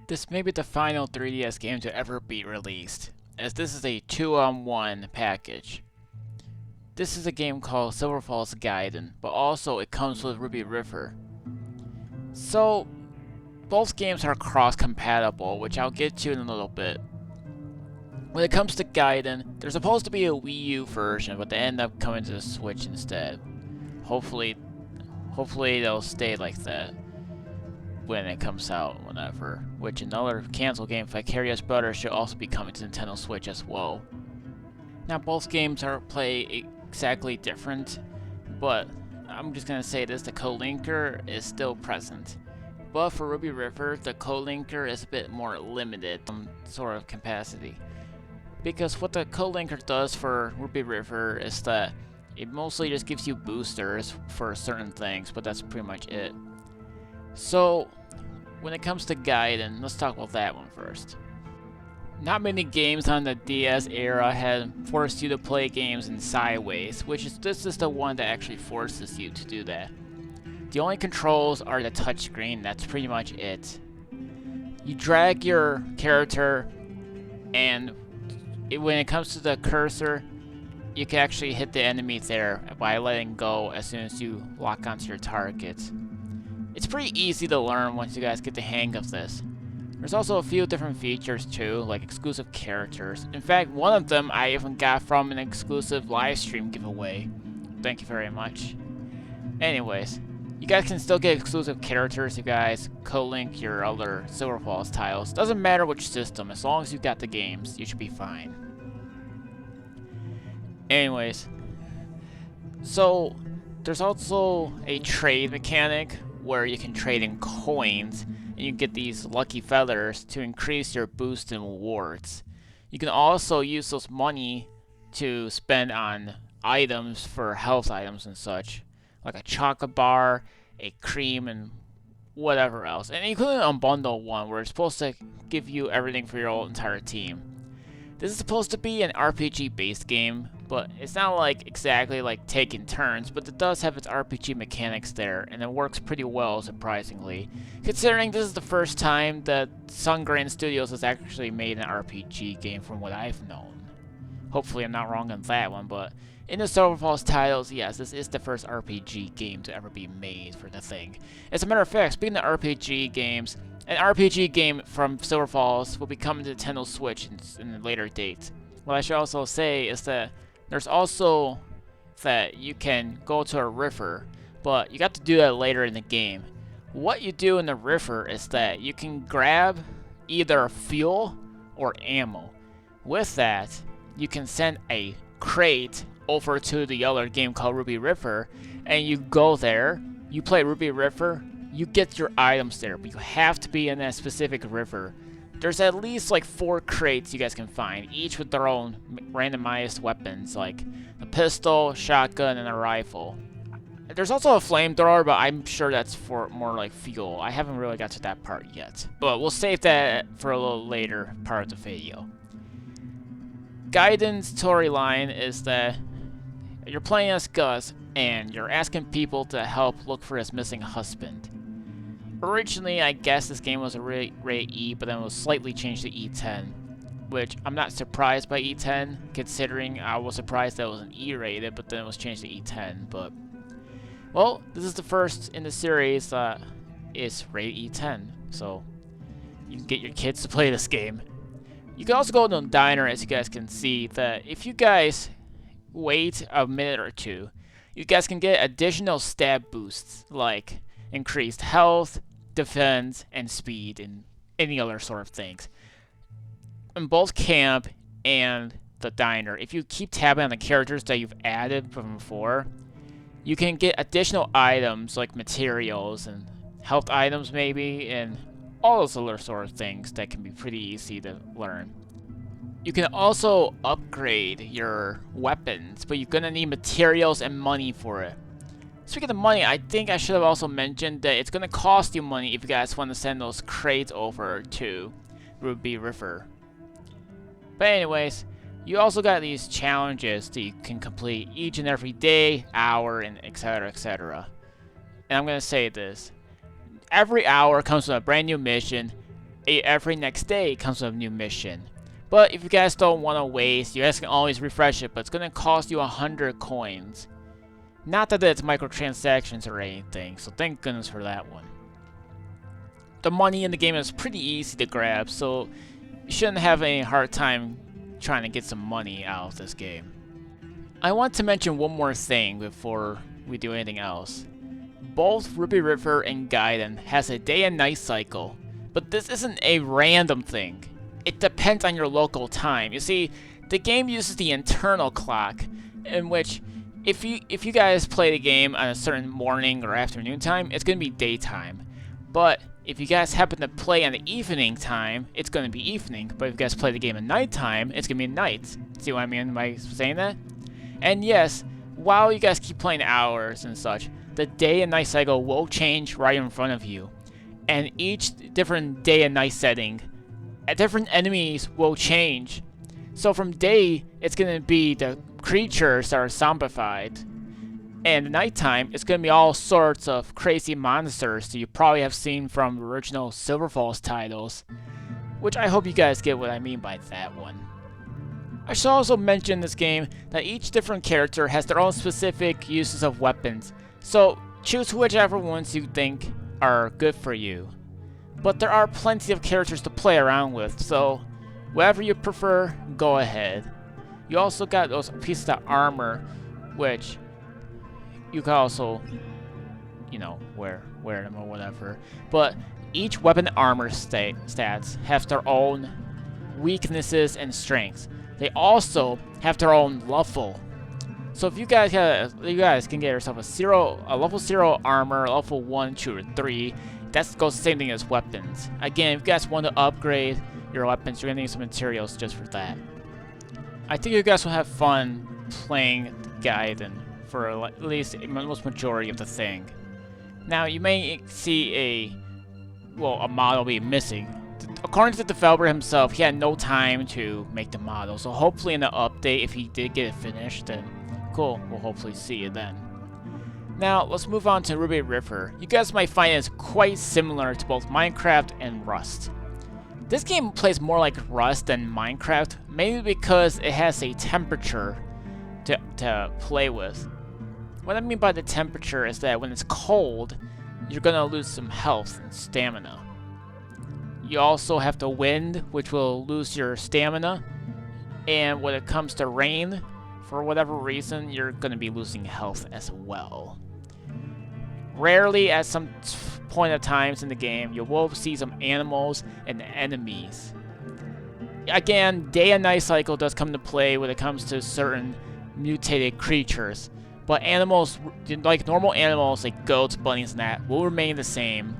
This may be the final 3DS game to ever be released, as this is a 2-on-1 package. This is a game called Silver Falls Gaiden, but also it comes with Ruby River. So, both games are cross-compatible, which I'll get to in a little bit. When it comes to Gaiden, there's supposed to be a Wii U version, but they end up coming to the Switch instead. Hopefully they'll stay like that when it comes out, whenever. Which another cancel game, Vicarious Brothers, should also be coming to Nintendo Switch as well. Now both games are exactly different, but I'm just gonna say this: the co-linker is still present. But for Ruby River, the co-linker is a bit more limited, sort of capacity. Because what the co-linker does for Ruby River is that it mostly just gives you boosters for certain things, but that's pretty much it. So, when it comes to Gaiden, let's talk about that one first. Not many games on the DS era had forced you to play games in sideways, this is the one that actually forces you to do that. The only controls are the touchscreen, that's pretty much it. You drag your character, and when it comes to the cursor, you can actually hit the enemy there by letting go as soon as you lock onto your target. It's pretty easy to learn once you guys get the hang of this. There's also a few different features too, like exclusive characters. In fact, one of them I even got from an exclusive livestream giveaway. Thank you very much. Anyways, you guys can still get exclusive characters. You guys co-link your other Silver Falls titles. Doesn't matter which system, as long as you got the games, you should be fine. Anyways, so there's also a trade mechanic where you can trade in coins and you get these lucky feathers to increase your boost and rewards. You can also use those money to spend on items for health items and such, like a chocolate bar, a cream, and whatever else. And including unbundle one where it's supposed to give you everything for your whole entire team. This is supposed to be an RPG based game, but it's not like exactly like taking turns, but it does have its RPG mechanics there, and it works pretty well, surprisingly. Considering this is the first time that Sungrain Studios has actually made an RPG game from what I've known. Hopefully I'm not wrong on that one, but in the Silver Falls titles, yes, this is the first RPG game to ever be made for the thing. As a matter of fact, speaking of RPG games, an RPG game from Silver Falls will be coming to Nintendo Switch in a later date. What I should also say is that there's also that you can go to a river, but you got to do that later in the game. What you do in the river is that you can grab either fuel or ammo. With that, you can send a crate over to the other game called Ruby River, and you go there, you play Ruby River, you get your items there, but you have to be in that specific river. There's at least like 4 crates you guys can find, each with their own randomized weapons, like a pistol, shotgun, and a rifle. There's also a flamethrower, but I'm sure that's for more like fuel. I haven't really got to that part yet, but we'll save that for a little later part of the video. Gaiden's storyline is that you're playing as Gus, and you're asking people to help look for his missing husband. Originally, I guess this game was a rate E, but then it was slightly changed to E10, which I'm not surprised by E10, considering I was surprised that it was an E rated, but then it was changed to E10. But, well, this is the first in the series that is rated E10, so you can get your kids to play this game. You can also go to a diner, as you guys can see, that if you guys wait a minute or two, you guys can get additional stab boosts, like increased health, defense, and speed, and any other sort of things. In both camp and the diner, if you keep tabbing on the characters that you've added from before, you can get additional items like materials and health items maybe, and all those other sort of things that can be pretty easy to learn. You can also upgrade your weapons, but you're gonna need materials and money for it. Speaking of money, I think I should have also mentioned that it's gonna cost you money if you guys want to send those crates over to Ruby River. But anyways, you also got these challenges that you can complete each and every day, hour, and etc, etc. And I'm gonna say this: every hour comes with a brand new mission, every next day comes with a new mission. But if you guys don't want to waste, you guys can always refresh it, but it's going to cost you 100 coins. Not that it's microtransactions or anything, so thank goodness for that one. The money in the game is pretty easy to grab, so you shouldn't have any hard time trying to get some money out of this game. I want to mention one more thing before we do anything else. Both Ruby River and Gaiden has a day and night cycle, but this isn't a random thing. It depends on your local time. You see, the game uses the internal clock, in which if you guys play the game on a certain morning or afternoon time, it's going to be daytime. But if you guys happen to play on the evening time, it's going to be evening. But if you guys play the game at nighttime, it's going to be night. See what I mean by saying that? And yes, while you guys keep playing hours and such, the day and night cycle will change right in front of you. And each different day and night setting, different enemies will change. So from day, it's going to be the creatures that are zombified. And nighttime, it's going to be all sorts of crazy monsters that you probably have seen from original Silver Falls titles. Which I hope you guys get what I mean by that one. I should also mention in this game that each different character has their own specific uses of weapons. So choose whichever ones you think are good for you. But there are plenty of characters to play around with, so whatever you prefer, go ahead. You also got those pieces of armor, which you can also, you know, wear them or whatever. But each weapon armor stats have their own weaknesses and strengths. They also have their own level. So if you guys can get yourself a level 0 armor, level 1, 2, or 3. That goes the same thing as weapons. Again, if you guys want to upgrade your weapons, you're gonna need some materials just for that. I think you guys will have fun playing Gaiden for at least the most majority of the thing. Now, you may see a model be missing. According to the developer himself, he had no time to make the model, so hopefully in the update, if he did get it finished, then cool, we'll hopefully see it then. Now, let's move on to Ruby River. You guys might find it quite similar to both Minecraft and Rust. This game plays more like Rust than Minecraft, mainly because it has a temperature to play with. What I mean by the temperature is that when it's cold, you're gonna lose some health and stamina. You also have the wind, which will lose your stamina, and when it comes to rain, for whatever reason, you're gonna be losing health as well. Rarely, at some point of times in the game, you will see some animals and enemies. Again, day and night cycle does come into play when it comes to certain mutated creatures, but animals, like normal animals like goats, bunnies, and that, will remain the same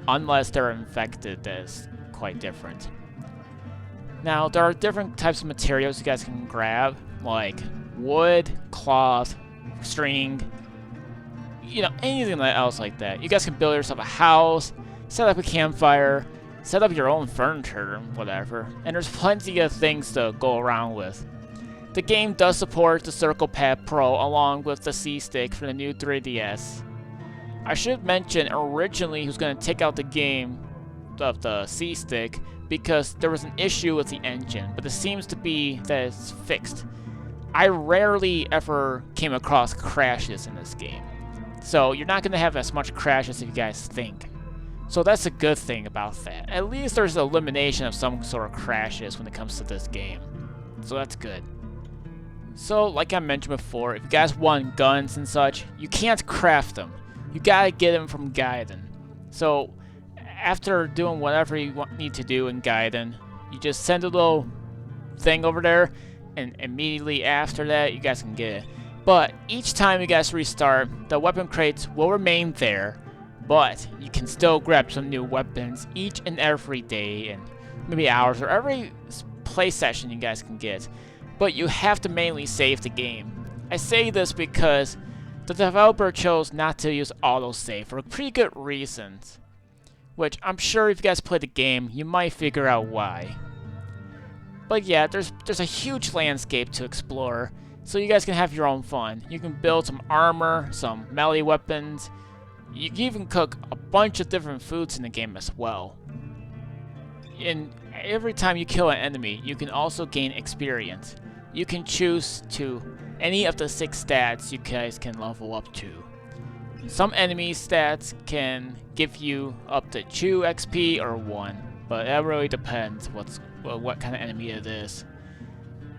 unless they're infected. That's quite different. Now, there are different types of materials you guys can grab, like wood, cloth, string, you know, anything else like that. You guys can build yourself a house, set up a campfire, set up your own furniture, whatever. And there's plenty of things to go around with. The game does support the Circle Pad Pro along with the C-Stick for the new 3DS. I should mention, originally he was going to take out the game of the C-Stick because there was an issue with the engine, but it seems to be that it's fixed. I rarely ever came across crashes in this game. So you're not going to have as much crashes as you guys think. So that's a good thing about that. At least there's an elimination of some sort of crashes when it comes to this game. So that's good. So, like I mentioned before, if you guys want guns and such, you can't craft them. You gotta get them from Gaiden. So, after doing whatever you need to do in Gaiden, you just send a little thing over there, and immediately after that, you guys can get it. But each time you guys restart, the weapon crates will remain there, but you can still grab some new weapons each and every day, and maybe hours, or every play session you guys can get. But you have to mainly save the game. I say this because the developer chose not to use autosave for pretty good reasons, which I'm sure if you guys play the game, you might figure out why. But yeah, there's a huge landscape to explore, so you guys can have your own fun. You can build some armor, some melee weapons. You can even cook a bunch of different foods in the game as well. in every time you kill an enemy, you can also gain experience. You can choose to any of the 6 stats you guys can level up to. Some enemy stats can give you up to 2 XP or 1, but that really depends what kind of enemy it is.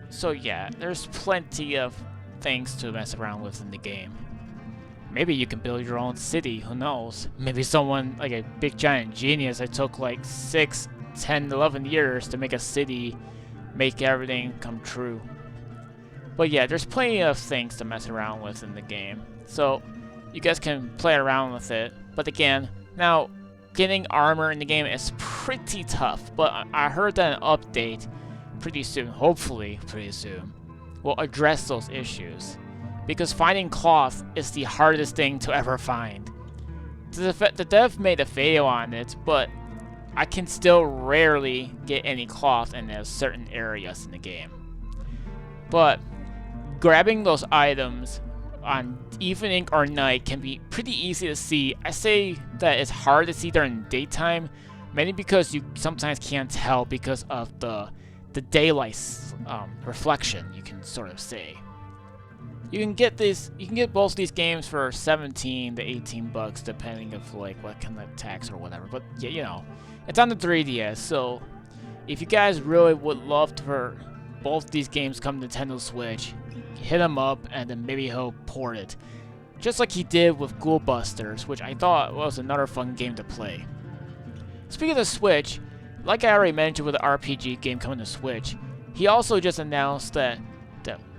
So yeah, there's plenty of things to mess around with in the game. Maybe you can build your own city, who knows? Maybe someone, like a big giant genius that took like 6, 10, 11 years to make a city, make everything come true. But yeah, there's plenty of things to mess around with in the game. So you guys can play around with it. But again, now getting armor in the game is pretty tough. But I heard that an update pretty soon, hopefully pretty soon, will address those issues. Because finding cloth is the hardest thing to ever find. The dev made a video on it, but I can still rarely get any cloth in certain areas in the game. But grabbing those items on evening or night can be pretty easy to see. I say that it's hard to see during daytime, mainly because you sometimes can't tell because of the daylight reflection, you can sort of say. You can get both these games for 17 to 18 bucks, depending of like what kind of tax or whatever. But yeah, you know, it's on the 3DS. So if you guys really would love for both these games come to Nintendo Switch, hit him up and then maybe he'll port it, just like he did with Ghoul Busters, which I thought was another fun game to play. Speaking of the Switch, like I already mentioned with the RPG game coming to Switch, he also just announced that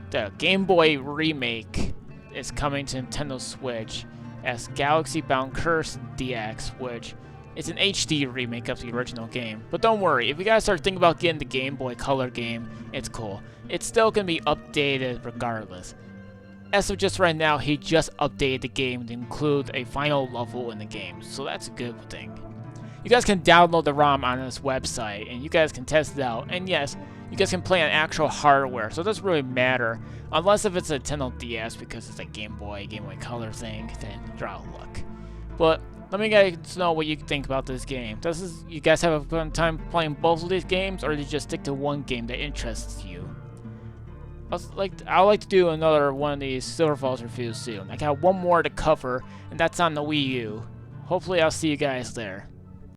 the Game Boy remake is coming to Nintendo Switch as Galaxy Bound Curse DX, which is an HD remake of the original game. But don't worry, if you guys start thinking about getting the Game Boy Color game, it's cool. It's still going to be updated regardless. As of just right now, he just updated the game to include a final level in the game, so that's a good thing. You guys can download the ROM on this website, and you guys can test it out. And yes, you guys can play on actual hardware, so it doesn't really matter. Unless if it's a Nintendo DS, because it's a Game Boy Color thing, then you're out of luck. But let me guys know what you think about this game. You guys have a fun time playing both of these games, or do you just stick to one game that interests you? I'd like to do another one of these Silver Falls reviews soon. I got one more to cover, and that's on the Wii U. Hopefully I'll see you guys there.